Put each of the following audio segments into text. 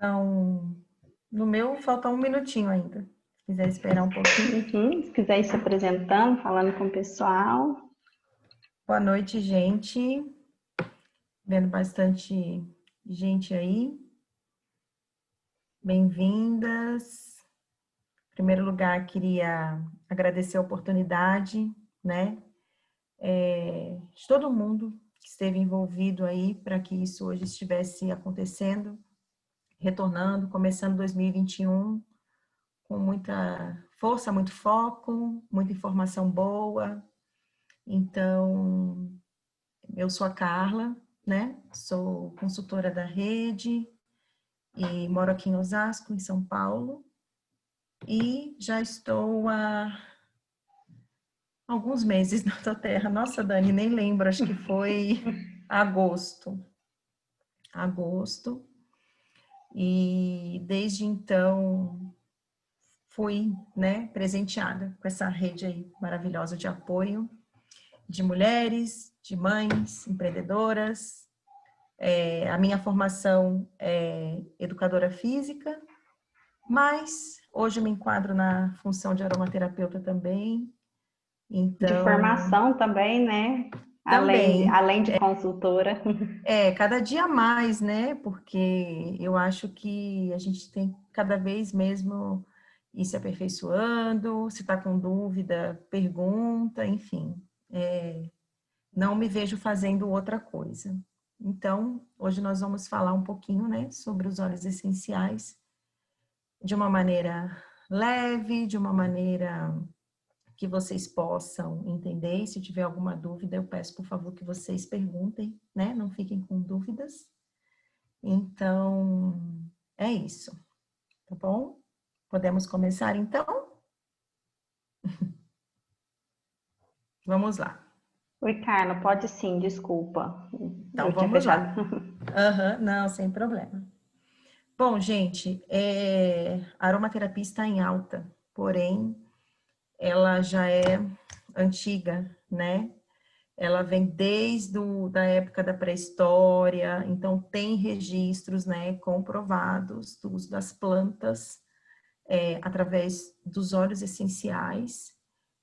Então, no meu falta um minutinho ainda. Se quiser esperar um pouquinho. Uhum. Se quiser ir se apresentando, falando com o pessoal. Boa noite, gente. Vendo bastante gente aí. Bem-vindas. Em primeiro lugar, queria agradecer a oportunidade, né, de todo mundo que esteve envolvido aí para que isso hoje estivesse acontecendo, retornando, começando 2021 com muita força, muito foco, muita informação boa. Então, eu sou a Carla, né? Sou consultora da rede e moro aqui em Osasco, em São Paulo. E já estou há alguns meses na tua terra. Nossa, Dani, nem lembro, acho que foi agosto. Agosto. E desde então fui, né, presenteada com essa rede aí maravilhosa de apoio de mulheres, de mães, empreendedoras. A minha formação é educadora física, mas hoje eu me enquadro na função de aromaterapeuta também. De Então, formação também, né? também, Além de consultora. cada dia mais, né? Porque eu acho que a gente tem cada vez mesmo ir se aperfeiçoando. Se está com dúvida, pergunta, enfim. Não me vejo fazendo outra coisa. Então, hoje nós vamos falar um pouquinho, né, sobre os óleos essenciais de uma maneira leve, de uma maneira que vocês possam entender. E se tiver alguma dúvida, eu peço, por favor, que vocês perguntem, né? Não fiquem com dúvidas. Então, é isso, tá bom? Podemos começar, então? Vamos lá. Oi, Carla, pode sim, desculpa. Então, Eu tinha vamos lá. fechado. Aham, não, sem problema. Bom, gente, a aromaterapia está em alta, porém, ela já é antiga, né? Ela vem desde da época da pré-história, então tem registros, né, comprovados do uso das plantas através dos óleos essenciais.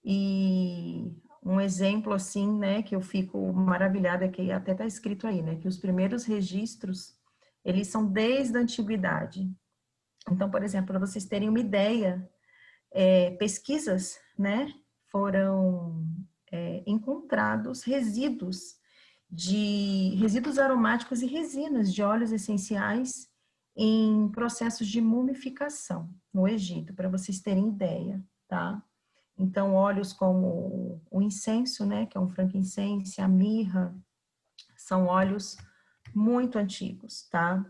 E um exemplo assim, né, que eu fico maravilhada, que até está escrito aí, né, que os primeiros registros, eles são desde a antiguidade. Então, por exemplo, para vocês terem uma ideia, pesquisas, né, foram encontrados resíduos aromáticos e resinas de óleos essenciais em processos de mumificação no Egito, para vocês terem ideia, tá? Então, óleos como o incenso, né, que é um frankincense, a mirra, são óleos muito antigos, tá?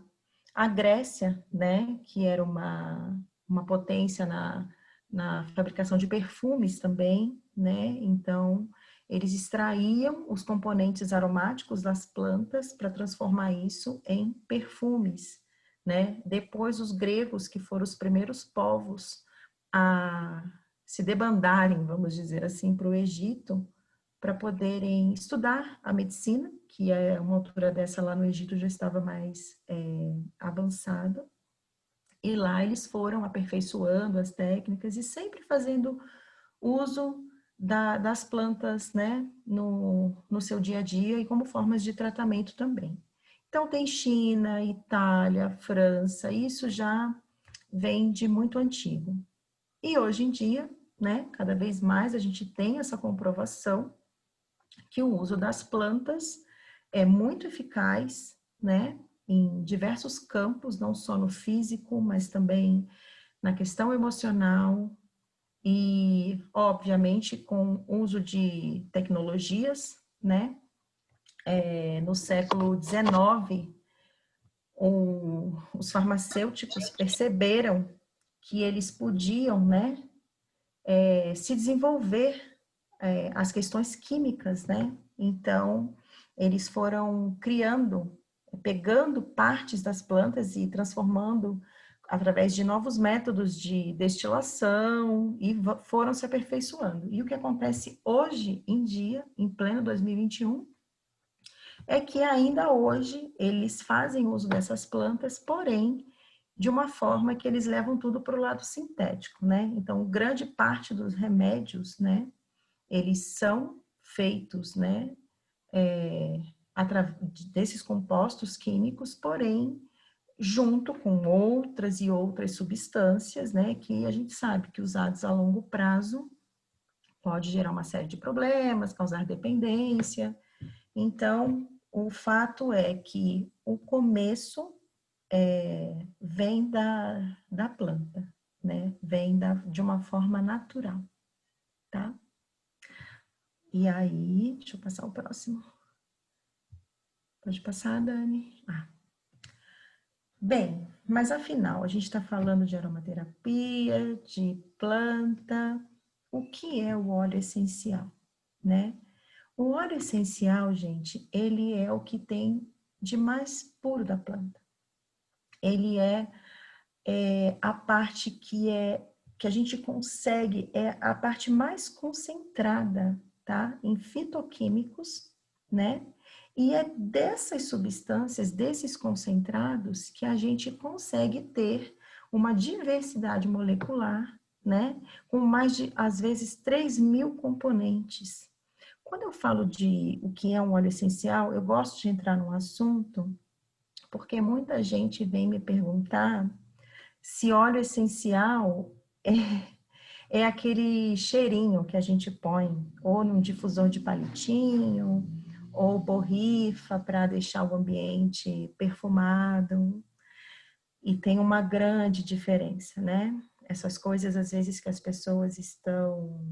A Grécia, né, que era uma potência na fabricação de perfumes também, né? Então, eles extraíam os componentes aromáticos das plantas para transformar isso em perfumes, né? Depois, os gregos, que foram os primeiros povos a se debandarem, vamos dizer assim, para o Egito, para poderem estudar a medicina, que é uma altura dessa lá no Egito já estava mais avançada, e lá eles foram aperfeiçoando as técnicas e sempre fazendo uso das plantas, né, no seu dia a dia e como formas de tratamento também. Então tem China, Itália, França, isso já vem de muito antigo. E hoje em dia, né, cada vez mais a gente tem essa comprovação que o uso das plantas é muito eficaz, né, em diversos campos, não só no físico, mas também na questão emocional e, obviamente, com uso de tecnologias, né? No século XIX, os farmacêuticos perceberam que eles podiam, né, se desenvolver as questões químicas, né? Então, eles foram criando, pegando partes das plantas e transformando através de novos métodos de destilação e foram se aperfeiçoando. E o que acontece hoje em dia, em pleno 2021, é que ainda hoje eles fazem uso dessas plantas, porém de uma forma que eles levam tudo para o lado sintético, né? Então, grande parte dos remédios, né, eles são feitos, né, através desses compostos químicos, porém, junto com outras e outras substâncias, né, que a gente sabe que usados a longo prazo pode gerar uma série de problemas, causar dependência. Então, o fato é que o começo vem da planta, né? Vem de uma forma natural, tá? E aí, deixa eu passar o próximo. Pode passar, Dani? Bem, mas afinal, a gente está falando de aromaterapia, de planta. O que é o óleo essencial, né? O óleo essencial, gente, ele é o que tem de mais puro da planta. Ele é a parte que a gente consegue, é a parte mais concentrada, tá? Em fitoquímicos, né? E é dessas substâncias, desses concentrados, que a gente consegue ter uma diversidade molecular, né? Com mais de, às vezes, 3.000 componentes. Quando eu falo de o que é um óleo essencial, eu gosto de entrar num assunto, porque muita gente vem me perguntar se óleo essencial é aquele cheirinho que a gente põe ou num difusor de palitinho, ou borrifa para deixar o ambiente perfumado. E tem uma grande diferença, né? Essas coisas, às vezes, que as pessoas estão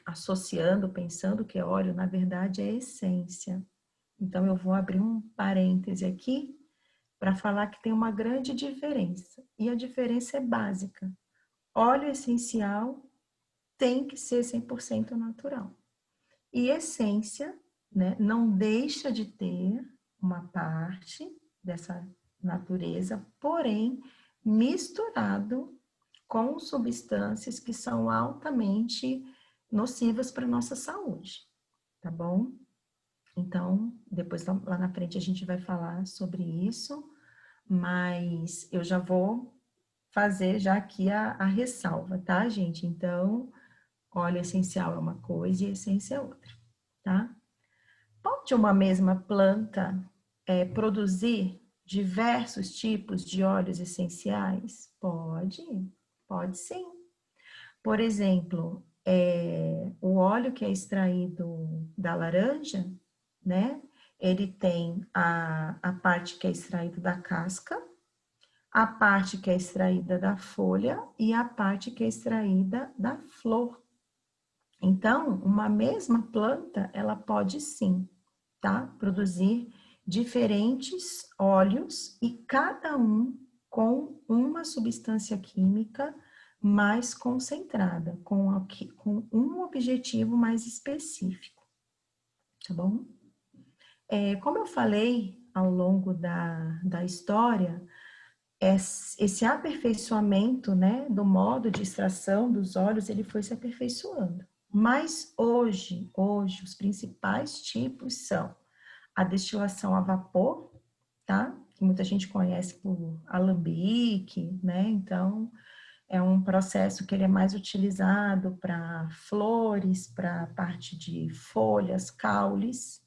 associando, pensando que é óleo, na verdade é essência. Então, eu vou abrir um parêntese aqui para falar que tem uma grande diferença. E a diferença é básica. Óleo essencial tem que ser 100% natural. E essência, né, não deixa de ter uma parte dessa natureza, porém misturado com substâncias que são altamente nocivas para a nossa saúde, tá bom? Então, depois lá na frente a gente vai falar sobre isso, mas eu já vou fazer já aqui a ressalva, tá, gente? Então, óleo essencial é uma coisa e essência é outra, tá? Pode uma mesma planta produzir diversos tipos de óleos essenciais? Pode sim. Por exemplo, o óleo que é extraído da laranja, né? Ele tem a parte que é extraída da casca, a parte que é extraída da folha e a parte que é extraída da flor. Então, uma mesma planta, ela pode sim, tá? Produzir diferentes óleos e cada um com uma substância química mais concentrada, com um objetivo mais específico, tá bom? Como eu falei ao longo da história, esse aperfeiçoamento, né, do modo de extração dos óleos, ele foi se aperfeiçoando. Mas hoje, os principais tipos são a destilação a vapor, tá? Que muita gente conhece por alambique, né? Então, é um processo que ele é mais utilizado para flores, para parte de folhas, caules.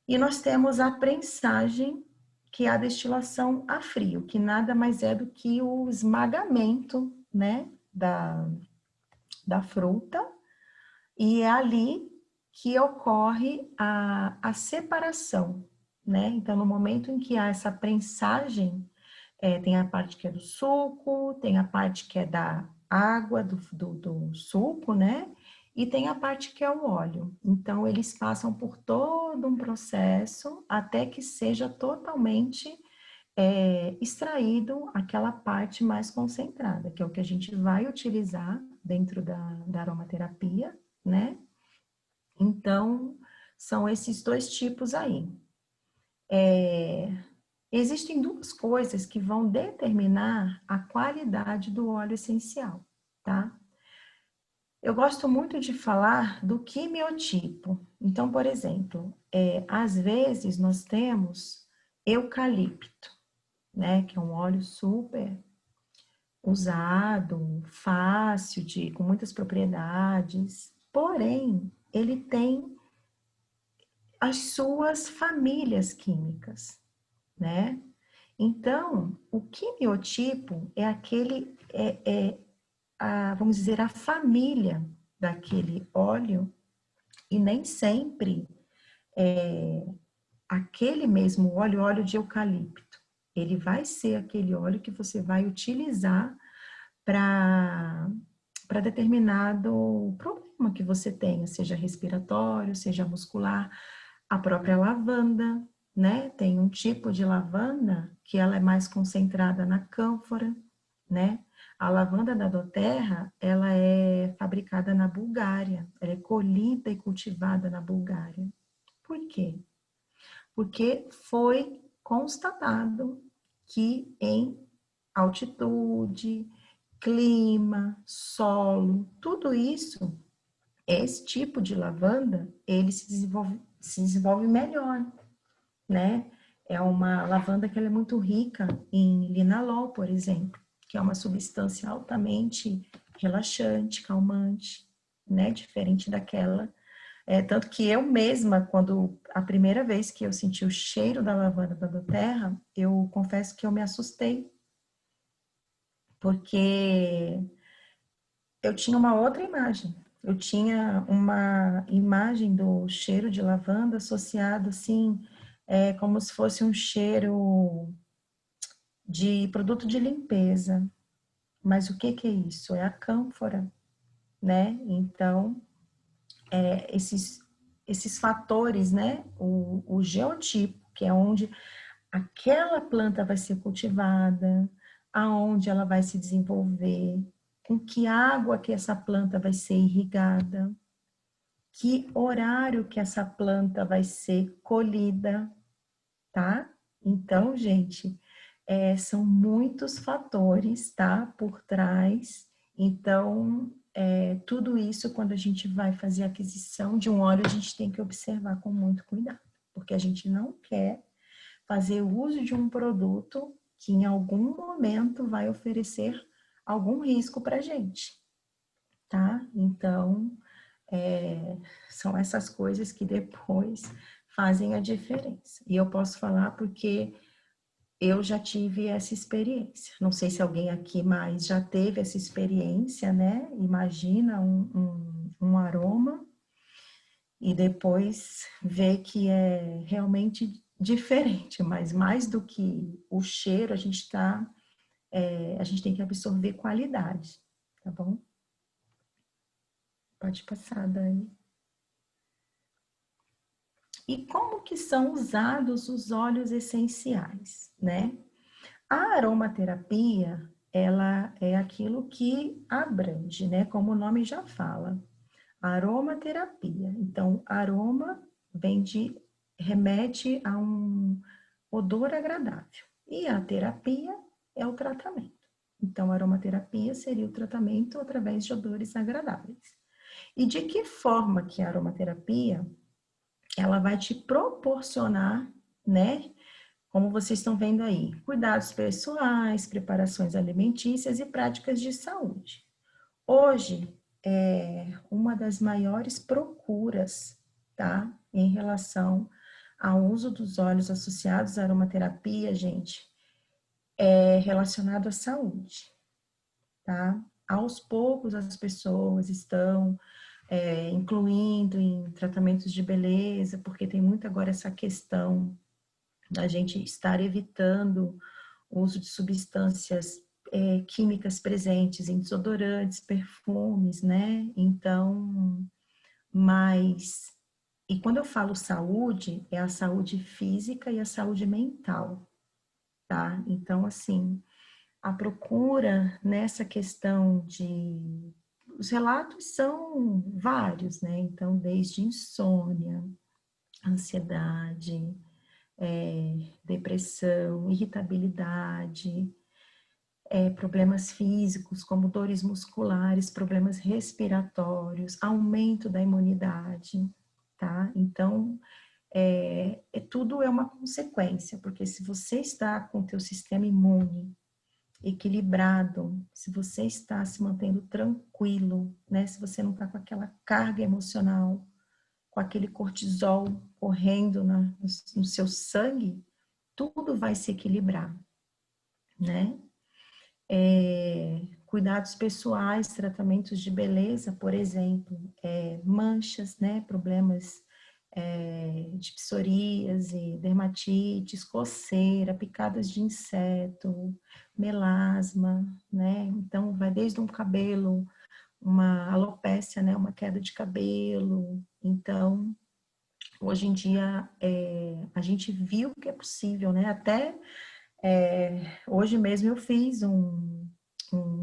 E nós temos a prensagem, que é a destilação a frio, que nada mais é do que o esmagamento, né, da fruta, e é ali que ocorre a separação, né? Então, no momento em que há essa prensagem, tem a parte que é do suco, tem a parte que é da água do suco, né? E tem a parte que é o óleo. Então, eles passam por todo um processo até que seja totalmente extraído aquela parte mais concentrada, que é o que a gente vai utilizar dentro da aromaterapia, né? Então, são esses dois tipos aí. Existem duas coisas que vão determinar a qualidade do óleo essencial, tá? Eu gosto muito de falar do quimiotipo. Então, por exemplo, às vezes nós temos eucalipto, né? Que é um óleo super usado, fácil, com muitas propriedades. Porém, ele tem as suas famílias químicas, né? Então, o quimiotipo é aquele, vamos dizer, a família daquele óleo, e nem sempre aquele mesmo óleo, óleo de eucalipto, ele vai ser aquele óleo que você vai utilizar para determinado problema que você tenha, seja respiratório, seja muscular. A própria lavanda, né? Tem um tipo de lavanda que ela é mais concentrada na cânfora, né? A lavanda da doTERRA, ela é fabricada na Bulgária, ela é colhida e cultivada na Bulgária. Por quê? Porque foi constatado que em altitude, clima, solo, tudo isso, esse tipo de lavanda, ele se desenvolve melhor, né? É uma lavanda que ela é muito rica em linalol, por exemplo, que é uma substância altamente relaxante, calmante, né? Diferente daquela. Tanto que eu mesma, quando a primeira vez que eu senti o cheiro da lavanda da doTERRA, eu confesso que eu me assustei, porque eu tinha uma outra imagem. Eu tinha uma imagem do cheiro de lavanda associado, assim, como se fosse um cheiro de produto de limpeza. Mas o que que é isso? É a cânfora, né? Então, esses fatores, né? O geotipo, que é onde aquela planta vai ser cultivada, aonde ela vai se desenvolver, com que água que essa planta vai ser irrigada, que horário que essa planta vai ser colhida, tá? Então, gente, são muitos fatores, tá? Por trás. Então, tudo isso, quando a gente vai fazer a aquisição de um óleo, a gente tem que observar com muito cuidado, porque a gente não quer fazer uso de um produto que em algum momento vai oferecer algum risco para a gente, tá? Então, são essas coisas que depois fazem a diferença. E eu posso falar porque eu já tive essa experiência. Não sei se alguém aqui mais já teve essa experiência, né? Imagina um aroma e depois ver que é realmente diferente, mas mais do que o cheiro, a gente tem que absorver qualidade, tá bom? Pode passar, Dani. E como que são usados os óleos essenciais, né? A aromaterapia, ela é aquilo que abrange, né? Como o nome já fala, aromaterapia. Então, aroma vem remete a um odor agradável. E a terapia é o tratamento. Então, a aromaterapia seria o tratamento através de odores agradáveis. E de que forma que a aromaterapia ela vai te proporcionar, né? Como vocês estão vendo aí, cuidados pessoais, preparações alimentícias e práticas de saúde. Hoje, uma das maiores procuras, tá? Em relação ao uso dos óleos associados à aromaterapia, gente, é relacionado à saúde, tá? Aos poucos as pessoas estão incluindo em tratamentos de beleza, porque tem muito agora essa questão da gente estar evitando o uso de substâncias químicas presentes em desodorantes, perfumes, né? Então, mas e quando eu falo saúde, é a saúde física e a saúde mental, tá? Então, assim, a procura nessa questão de os relatos são vários, né? Então, desde insônia, ansiedade, depressão, irritabilidade, problemas físicos como dores musculares, problemas respiratórios, aumento da imunidade, tá? Então, tudo é uma consequência, porque se você está com o teu sistema imune equilibrado, se você está se mantendo tranquilo, né? Se você não está com aquela carga emocional, com aquele cortisol correndo no seu sangue, tudo vai se equilibrar, né? Cuidados pessoais, tratamentos de beleza, por exemplo, manchas, né? Problemas de psoríase, dermatites, coceira, picadas de inseto, melasma, né? Então, vai desde um cabelo, uma alopécia, né? Uma queda de cabelo. Então, hoje em dia, a gente viu que é possível, né? Até hoje mesmo eu fiz um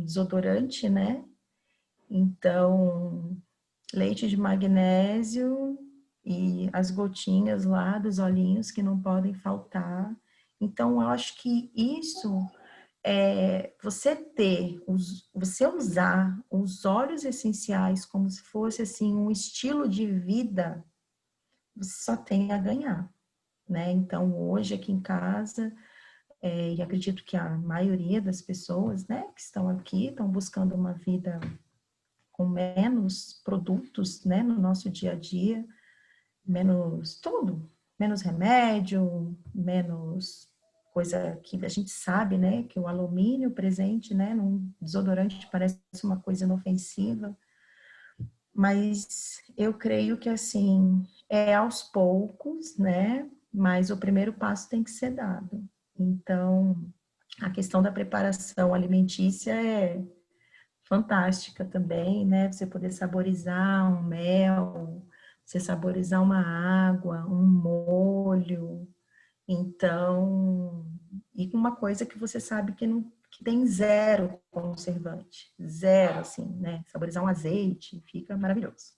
desodorante, né? Então, leite de magnésio e as gotinhas lá dos olhinhos que não podem faltar. Então, eu acho que isso você usar os óleos essenciais como se fosse assim um estilo de vida, você só tem a ganhar, né? Então, hoje aqui em casa, e acredito que a maioria das pessoas, né, que estão aqui, estão buscando uma vida com menos produtos, né, no nosso dia a dia, menos tudo, menos remédio, menos coisa que a gente sabe, né, que o alumínio presente, né, num desodorante parece uma coisa inofensiva, mas eu creio que assim, aos poucos, né, mas o primeiro passo tem que ser dado. Então, a questão da preparação alimentícia é fantástica também, né? Você poder saborizar um mel, você saborizar uma água, um molho. Então, e com uma coisa que você sabe que não que tem zero conservante, zero assim, né? Saborizar um azeite, fica maravilhoso.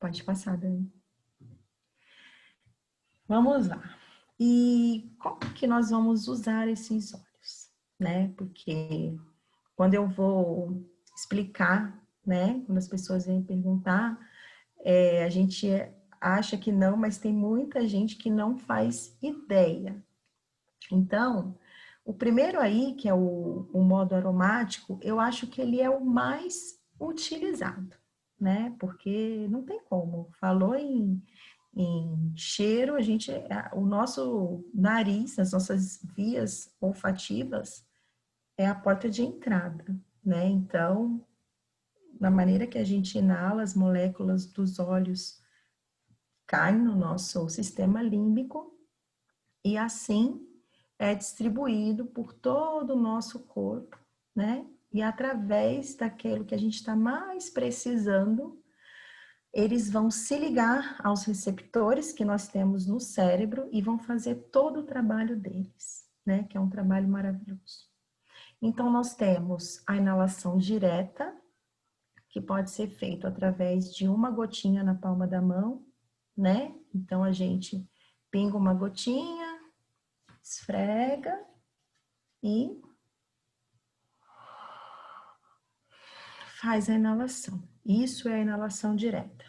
Pode passar, Dani. Vamos lá. E como que nós vamos usar esses óleos, né? Porque quando eu vou explicar, né? Quando as pessoas vêm perguntar, a gente acha que não, mas tem muita gente que não faz ideia. Então, o primeiro aí, que é o modo aromático, eu acho que ele é o mais utilizado, né? Porque não tem como. Falou em cheiro, o nosso nariz, as nossas vias olfativas, é a porta de entrada, né? Então, na maneira que a gente inala, as moléculas dos óleos caem no nosso sistema límbico e assim é distribuído por todo o nosso corpo, né? E através daquilo que a gente está mais precisando, eles vão se ligar aos receptores que nós temos no cérebro e vão fazer todo o trabalho deles, né? Que é um trabalho maravilhoso. Então, nós temos a inalação direta, que pode ser feito através de uma gotinha na palma da mão, né? Então, a gente pinga uma gotinha, esfrega e faz a inalação. Isso é a inalação direta.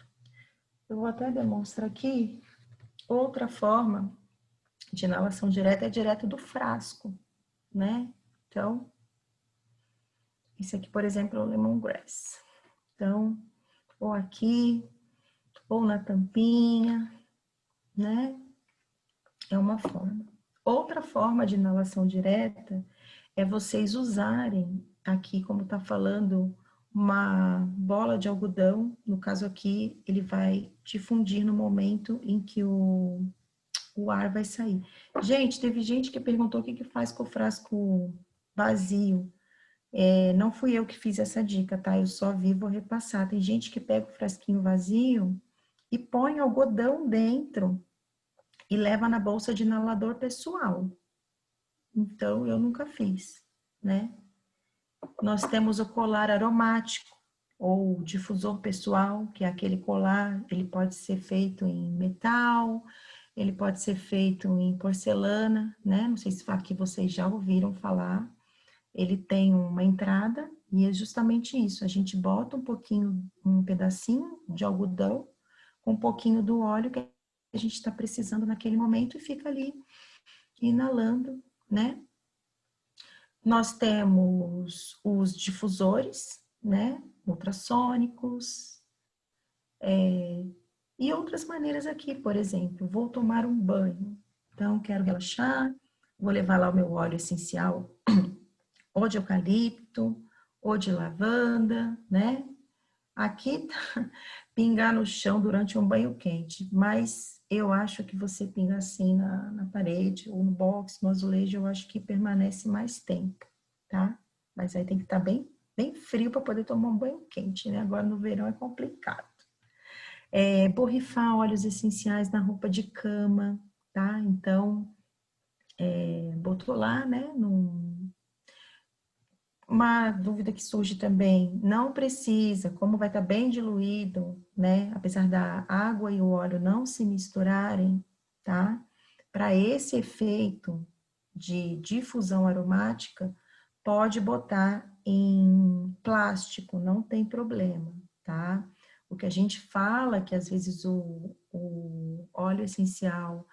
Eu vou até demonstrar aqui outra forma de inalação direta, é direto do frasco, né? Então, esse aqui, por exemplo, é o lemongrass. Então, ou aqui, ou na tampinha, né? É uma forma. Outra forma de inalação direta é vocês usarem aqui, como está falando, uma bola de algodão. No caso aqui, ele vai difundir no momento em que o ar vai sair. Gente, teve gente que perguntou o que faz com o frasco vazio. Não fui eu que fiz essa dica, tá? Eu só vi, vou repassar. Tem gente que pega o frasquinho vazio e põe algodão dentro e leva na bolsa de inalador pessoal. Então, eu nunca fiz, né? Nós temos o colar aromático, ou difusor pessoal, que é aquele colar, ele pode ser feito em metal, ele pode ser feito em porcelana, né? Não sei se aqui vocês já ouviram falar. Ele tem uma entrada e é justamente isso. A gente bota um pedacinho de algodão, com um pouquinho do óleo que a gente está precisando naquele momento e fica ali inalando, né? Nós temos os difusores, né? Ultrassônicos, e outras maneiras aqui, por exemplo, vou tomar um banho, então quero relaxar, vou levar lá o meu óleo essencial, ou de eucalipto, ou de lavanda, né? Aqui tá pingar no chão durante um banho quente, mas eu acho que você pinga assim na parede ou no box, no azulejo, eu acho que permanece mais tempo, tá? Mas aí tem que estar bem frio para poder tomar um banho quente, né? Agora no verão é complicado. Borrifar óleos essenciais na roupa de cama, tá? Então, botou lá, né? Uma dúvida que surge também, não precisa, como vai estar bem diluído, né? Apesar da água e o óleo não se misturarem, tá? Para esse efeito de difusão aromática, pode botar em plástico, não tem problema, tá? O que a gente fala é que às vezes o óleo essencial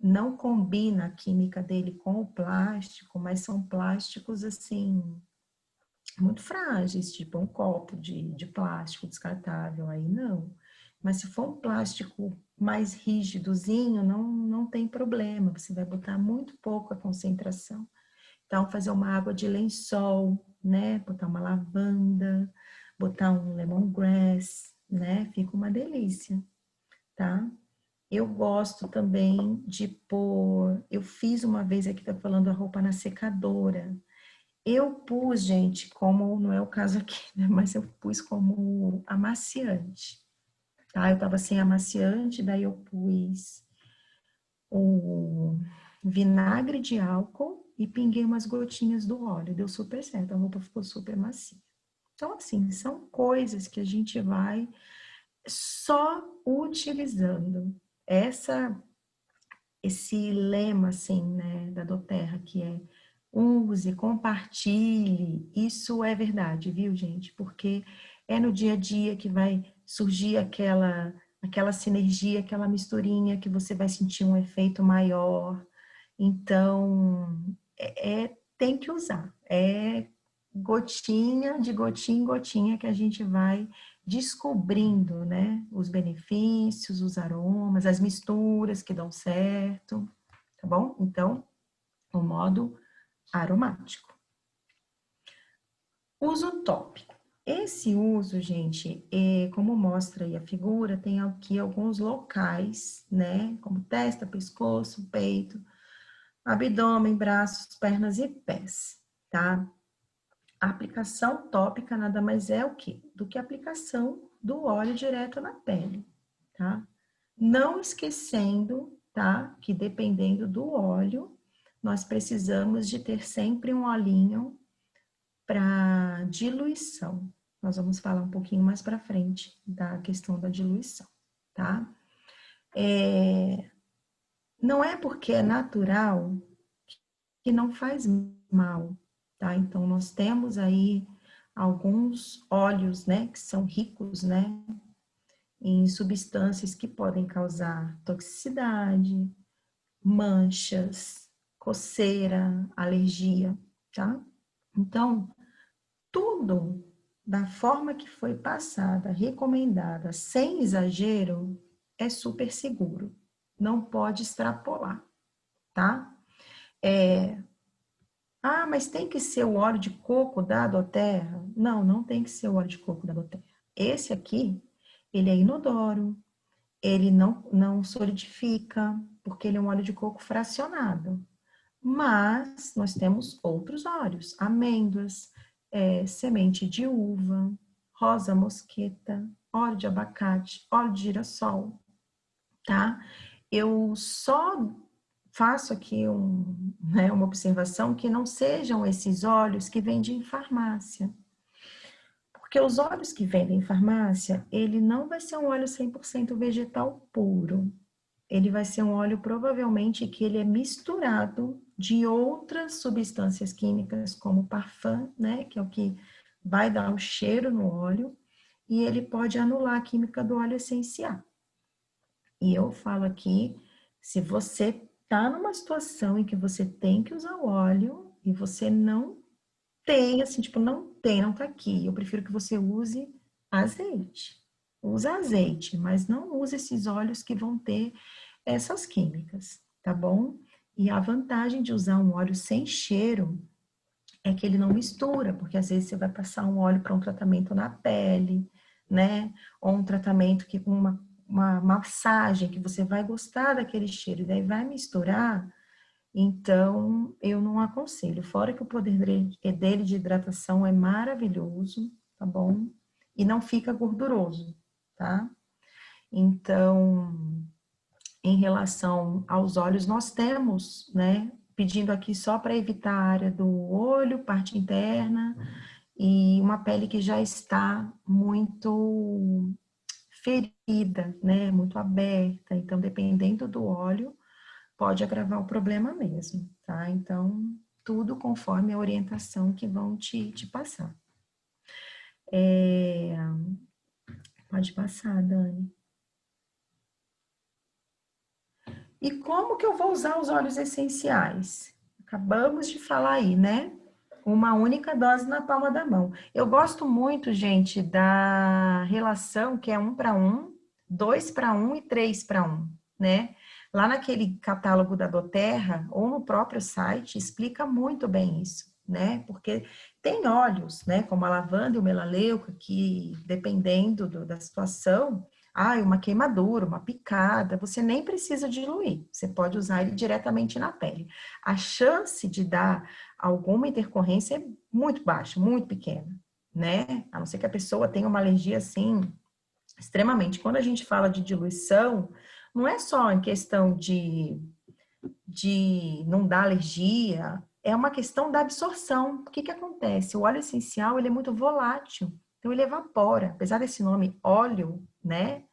não combina a química dele com o plástico, mas são plásticos assim muito frágeis, tipo um copo de plástico descartável, aí não. Mas se for um plástico mais rígidozinho, não tem problema, você vai botar muito pouco a concentração. Então, fazer uma água de lençol, né? Botar uma lavanda, botar um lemongrass, né? Fica uma delícia, tá? Eu gosto também de pôr. Eu fiz uma vez aqui, tá falando a roupa na secadora. Eu pus, gente, como não é o caso aqui, né? Mas eu pus como amaciante, tá? Eu tava sem amaciante, daí eu pus o vinagre de álcool e pinguei umas gotinhas do óleo. Deu super certo, a roupa ficou super macia. Então, assim, são coisas que a gente vai só utilizando. Esse lema, assim, né, da doTERRA, que é use, compartilhe, isso é verdade, viu, gente? Porque é no dia a dia que vai surgir aquela sinergia, aquela misturinha que você vai sentir um efeito maior. Então, tem que usar. É gotinha, de gotinha em gotinha que a gente vai descobrindo, né, os benefícios, os aromas, as misturas que dão certo, tá bom? Então, o modo aromático. Uso tópico. Esse uso, gente, como mostra aí a figura, tem aqui alguns locais, né, como testa, pescoço, peito, abdômen, braços, pernas e pés, tá? A aplicação tópica nada mais é o quê? Do que a aplicação do óleo direto na pele, tá? Não esquecendo, tá? Que dependendo do óleo, nós precisamos de ter sempre um olhinho para diluição. Nós vamos falar um pouquinho mais para frente da questão da diluição, tá? Não é porque é natural que não faz mal, tá? Então, nós temos aí alguns óleos, né, que são ricos, né, em substâncias que podem causar toxicidade, manchas, coceira, alergia, tá? Então, tudo da forma que foi passada, recomendada, sem exagero, é super seguro. Não pode extrapolar, tá? Mas tem que ser o óleo de coco da doTERRA? Não, não tem que ser o óleo de coco da doTERRA. Esse aqui, ele é inodoro, ele não solidifica, porque ele é um óleo de coco fracionado. Mas nós temos outros óleos, amêndoas, semente de uva, rosa mosqueta, óleo de abacate, óleo de girassol, tá? Eu só faço aqui uma observação que não sejam esses óleos que vendem em farmácia. Porque os óleos que vendem em farmácia, ele não vai ser um óleo 100% vegetal puro. Ele vai ser um óleo provavelmente que ele é misturado de outras substâncias químicas, como parfum, né, que é o que vai dar o cheiro no óleo, e ele pode anular a química do óleo essencial, E eu falo aqui, se você tá numa situação em que você tem que usar o óleo e você não tem, assim, tipo, não tá aqui. Eu prefiro que você use azeite. Usa azeite, mas não use esses óleos que vão ter essas químicas, tá bom? E a vantagem de usar um óleo sem cheiro é que ele não mistura, porque às vezes você vai passar um óleo para um tratamento na pele, né? Ou um tratamento que com uma massagem que você vai gostar daquele cheiro, e daí vai misturar. Então, eu não aconselho. Fora que o poder dele de hidratação é maravilhoso, tá bom? E não fica gorduroso, tá? Então, em relação aos olhos, nós temos, né? Pedindo aqui só para evitar a área do olho, parte interna, e uma pele que já está muito ferida, né? Muito aberta. Então, dependendo do óleo, pode agravar o problema mesmo, tá? Então, tudo conforme a orientação que vão te passar. Pode passar, Dani. E como que eu vou usar os óleos essenciais? Acabamos de falar aí, né? Uma única dose na palma da mão. Eu gosto muito, gente, da relação que é 1 para 1, 2 para 1 e 3 para 1, né? Lá naquele catálogo da doTERRA ou no próprio site explica muito bem isso, né? Porque tem óleos, né, como a lavanda e o melaleuca, que dependendo da situação, uma queimadura, uma picada, você nem precisa diluir, você pode usar ele diretamente na pele. A chance de dar alguma intercorrência é muito baixa, muito pequena, né? A não ser que a pessoa tenha uma alergia assim, extremamente. Quando a gente fala de diluição, não é só em questão de não dar alergia, é uma questão da absorção. O que que acontece? O óleo essencial, ele é muito volátil, então ele evapora. Apesar desse nome óleo, né?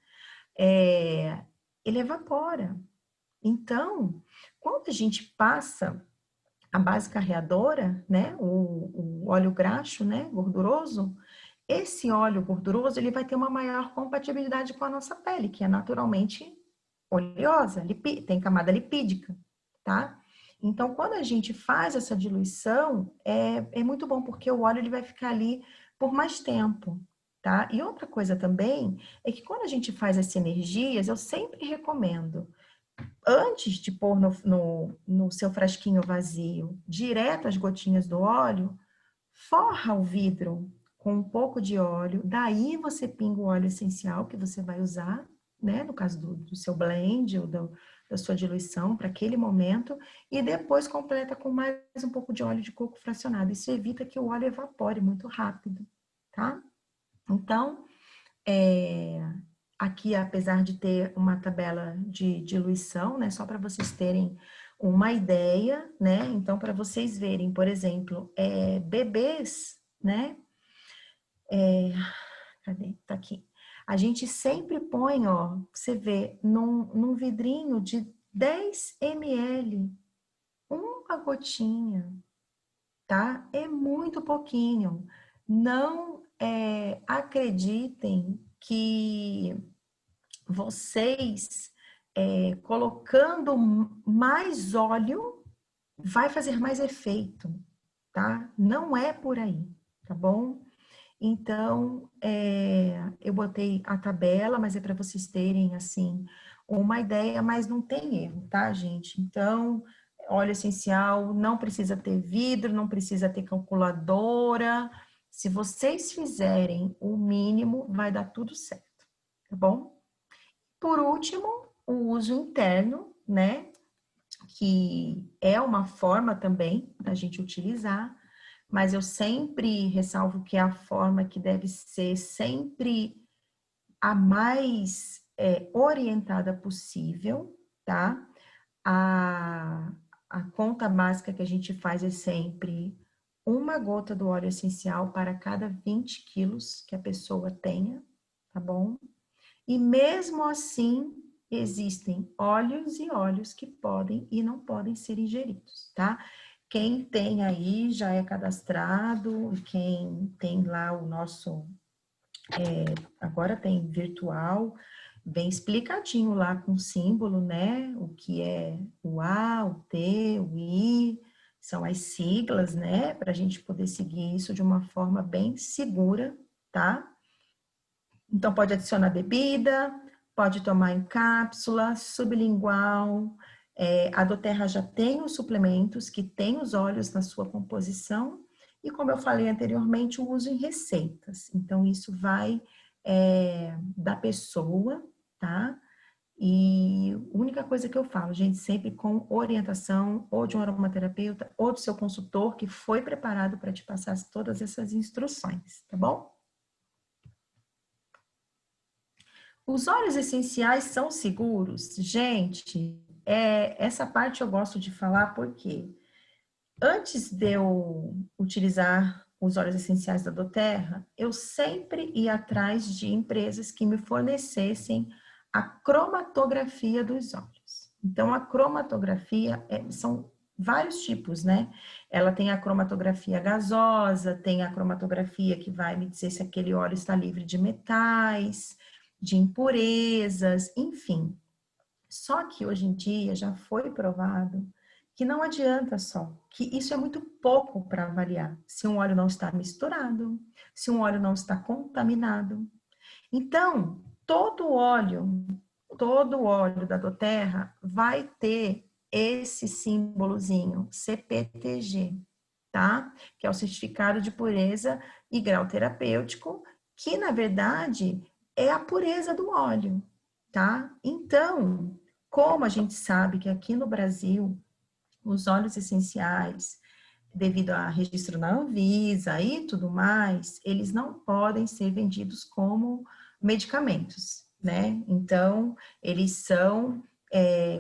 Ele evapora. Então, quando a gente passa a base carreadora, né, o óleo graxo, né, gorduroso, esse óleo gorduroso, ele vai ter uma maior compatibilidade com a nossa pele, que é naturalmente oleosa, tem camada lipídica, tá? Então, quando a gente faz essa diluição, é muito bom, porque o óleo ele vai ficar ali por mais tempo, tá? E outra coisa também é que quando a gente faz as sinergias, eu sempre recomendo antes de pôr no seu frasquinho vazio, direto as gotinhas do óleo, forra o vidro com um pouco de óleo, daí você pinga o óleo essencial que você vai usar, né? No caso do seu blend ou da sua diluição para aquele momento, e depois completa com mais um pouco de óleo de coco fracionado. Isso evita que o óleo evapore muito rápido, tá? Então, aqui, apesar de ter uma tabela de diluição, né, só para vocês terem uma ideia, né, então para vocês verem, por exemplo, bebês, né, cadê? Tá aqui. A gente sempre põe, ó, você vê, num vidrinho de 10 ml, uma gotinha, tá? É muito pouquinho. Não acreditem que vocês colocando mais óleo vai fazer mais efeito, tá? Não é por aí, tá bom? Então, eu botei a tabela, mas é para vocês terem, assim, uma ideia, mas não tem erro, tá, gente? Então, óleo essencial não precisa ter vidro, não precisa ter calculadora. Se vocês fizerem o mínimo, vai dar tudo certo, tá bom? Por último, o uso interno, né? Que é uma forma também da gente utilizar, mas eu sempre ressalvo que é a forma que deve ser sempre a mais orientada possível, tá? A, a conta básica que a gente faz é sempre uma gota do óleo essencial para cada 20 quilos que a pessoa tenha, tá bom? E mesmo assim, existem óleos e óleos que podem e não podem ser ingeridos, tá? Quem tem aí já é cadastrado, quem tem lá o nosso, agora tem virtual, bem explicadinho lá com símbolo, né? O que é o A, o T, o I, são as siglas, né? Para a gente poder seguir isso de uma forma bem segura, tá? Então, pode adicionar bebida, pode tomar em cápsula, sublingual. A doTERRA já tem os suplementos que têm os óleos na sua composição. E como eu falei anteriormente, o uso em receitas. Então, isso vai da pessoa, tá? E a única coisa que eu falo, gente, sempre com orientação ou de um aromaterapeuta ou do seu consultor que foi preparado para te passar todas essas instruções, tá bom? Os óleos essenciais são seguros? Gente, essa parte eu gosto de falar porque antes de eu utilizar os óleos essenciais da doTERRA, eu sempre ia atrás de empresas que me fornecessem a cromatografia dos óleos. Então, a cromatografia são vários tipos, né? Ela tem a cromatografia gasosa, tem a cromatografia que vai me dizer se aquele óleo está livre de metais, de impurezas, enfim. Só que hoje em dia já foi provado que não adianta só, que isso é muito pouco para avaliar se um óleo não está misturado, se um óleo não está contaminado. Então, todo óleo da doTERRA vai ter esse símbolozinho CPTG, tá? Que é o certificado de pureza e grau terapêutico, que na verdade é a pureza do óleo, tá? Então, como a gente sabe que aqui no Brasil os óleos essenciais, devido a registro na Anvisa e tudo mais, eles não podem ser vendidos como medicamentos, né? Então, eles são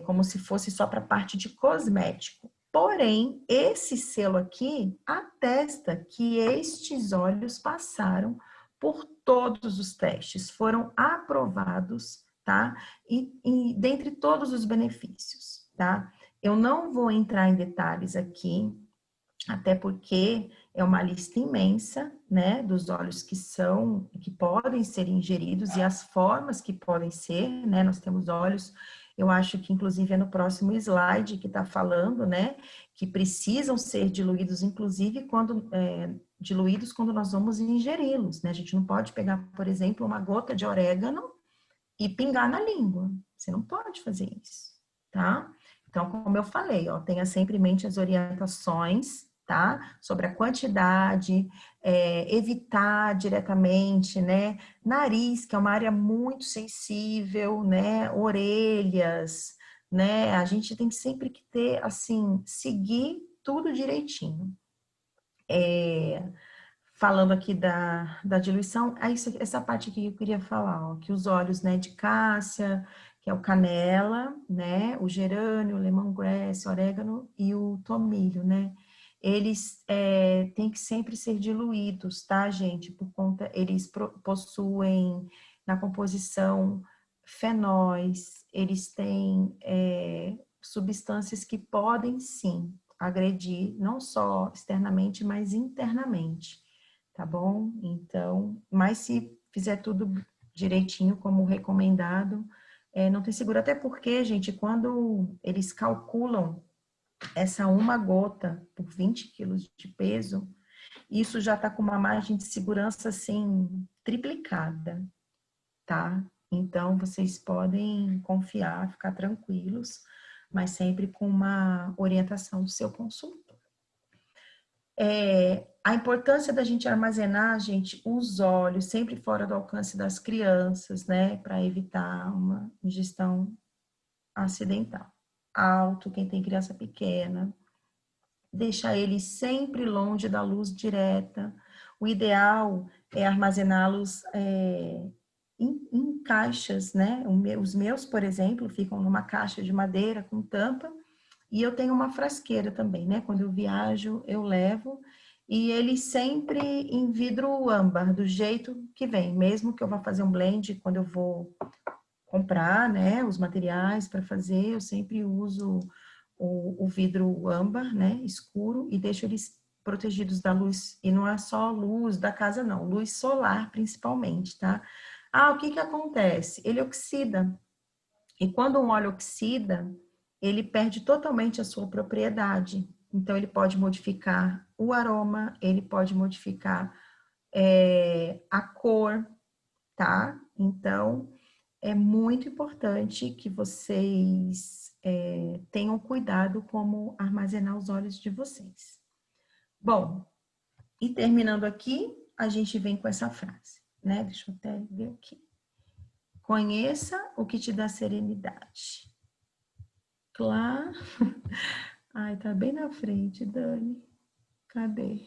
como se fosse só para a parte de cosmético. Porém, esse selo aqui atesta que estes óleos passaram por todos os testes, foram aprovados, tá? E dentre todos os benefícios, tá? Eu não vou entrar em detalhes aqui, até porque é uma lista imensa, né, dos óleos que podem ser ingeridos e as formas que podem ser, né, nós temos óleos, eu acho que inclusive é no próximo slide que está falando, né, que precisam ser diluídos, inclusive diluídos quando nós vamos ingeri-los, né, a gente não pode pegar, por exemplo, uma gota de orégano e pingar na língua, você não pode fazer isso, tá? Então, como eu falei, ó, tenha sempre em mente as orientações, tá? Sobre a quantidade, evitar diretamente, né? Nariz, que é uma área muito sensível, né? Orelhas, né? A gente tem sempre que ter, assim, seguir tudo direitinho. Falando aqui da diluição, essa parte aqui que eu queria falar, ó, que os óleos, né, de cássia, que é o canela, né, o gerânio, o lemongrass, o orégano e o tomilho, né, eles têm que sempre ser diluídos, tá, gente, por conta, eles possuem na composição fenóis, eles têm substâncias que podem, sim, agredir, não só externamente, mas internamente, tá bom? Então, mas se fizer tudo direitinho, como recomendado, não tem seguro. Até porque, gente, quando eles calculam essa uma gota por 20 quilos de peso, isso já está com uma margem de segurança, assim, triplicada, tá? Então, vocês podem confiar, ficar tranquilos, mas sempre com uma orientação do seu consultor. A importância da gente armazenar, gente, os óleos sempre fora do alcance das crianças, né, para evitar uma ingestão acidental. Alto, quem tem criança pequena, deixar ele sempre longe da luz direta. O ideal é armazená-los em caixas, né? Os meus, por exemplo, ficam numa caixa de madeira com tampa. E eu tenho uma frasqueira também, né? Quando eu viajo, eu levo. E ele sempre em vidro âmbar, do jeito que vem. Mesmo que eu vá fazer um blend, quando eu vou comprar, né? Os materiais para fazer, eu sempre uso o vidro âmbar, né? Escuro, e deixo eles protegidos da luz. E não é só luz da casa, não. Luz solar, principalmente, tá? Ah, o que que acontece? Ele oxida. E quando um óleo oxida, ele perde totalmente a sua propriedade. Então, ele pode modificar o aroma, ele pode modificar a cor, tá? Então, é muito importante que vocês tenham cuidado como armazenar os óleos de vocês. Bom, e terminando aqui, a gente vem com essa frase, né? Deixa eu até ver aqui. Conheça o que te dá serenidade. Claro. Ai, tá bem na frente, Dani. Cadê?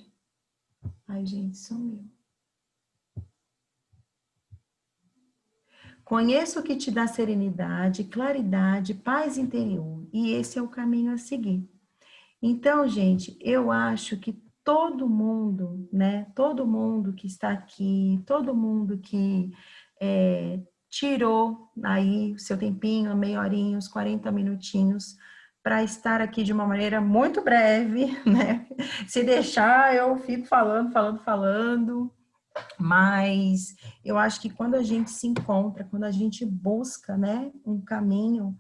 Ai, gente, sumiu. Conheça o que te dá serenidade, claridade, paz interior. E esse é o caminho a seguir. Então, gente, eu acho que todo mundo, né? Todo mundo que está aqui, todo mundo que tirou aí o seu tempinho, meia horinha, uns 40 minutinhos, para estar aqui de uma maneira muito breve, né? Se deixar, eu fico falando, mas eu acho que quando a gente se encontra, quando a gente busca, né, um caminho,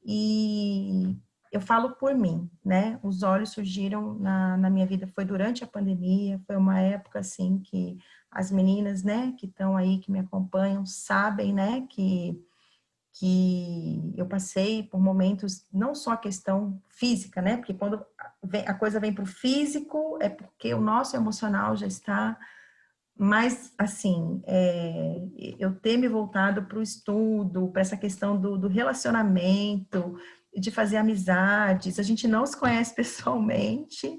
e eu falo por mim, né, os olhos surgiram na minha vida, foi durante a pandemia, foi uma época, assim, que as meninas, né, que estão aí, que me acompanham, sabem, né, que eu passei por momentos, não só a questão física, né, porque quando a coisa vem para o físico, é porque o nosso emocional já está. Mas, assim, eu ter me voltado para o estudo, para essa questão do relacionamento, de fazer amizades, a gente não se conhece pessoalmente,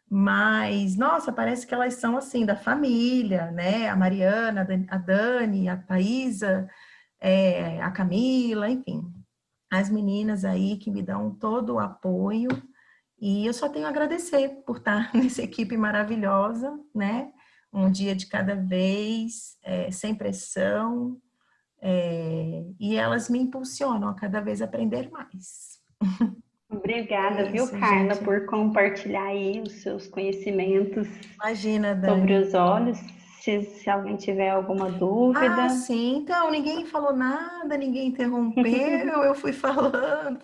mas, nossa, parece que elas são, assim, da família, né? A Mariana, a Dani, a Thaisa, a Camila, enfim, as meninas aí que me dão todo o apoio, e eu só tenho a agradecer por estar nessa equipe maravilhosa, né? Um dia de cada vez, sem pressão, e elas me impulsionam a cada vez aprender mais. É Obrigada, viu, isso, Carla, gente. por compartilhar aí os seus conhecimentos Imagina, sobre Dani. os olhos. Se alguém tiver alguma Ah, dúvida, sim, então ninguém falou nada, ninguém interrompeu, eu fui falando.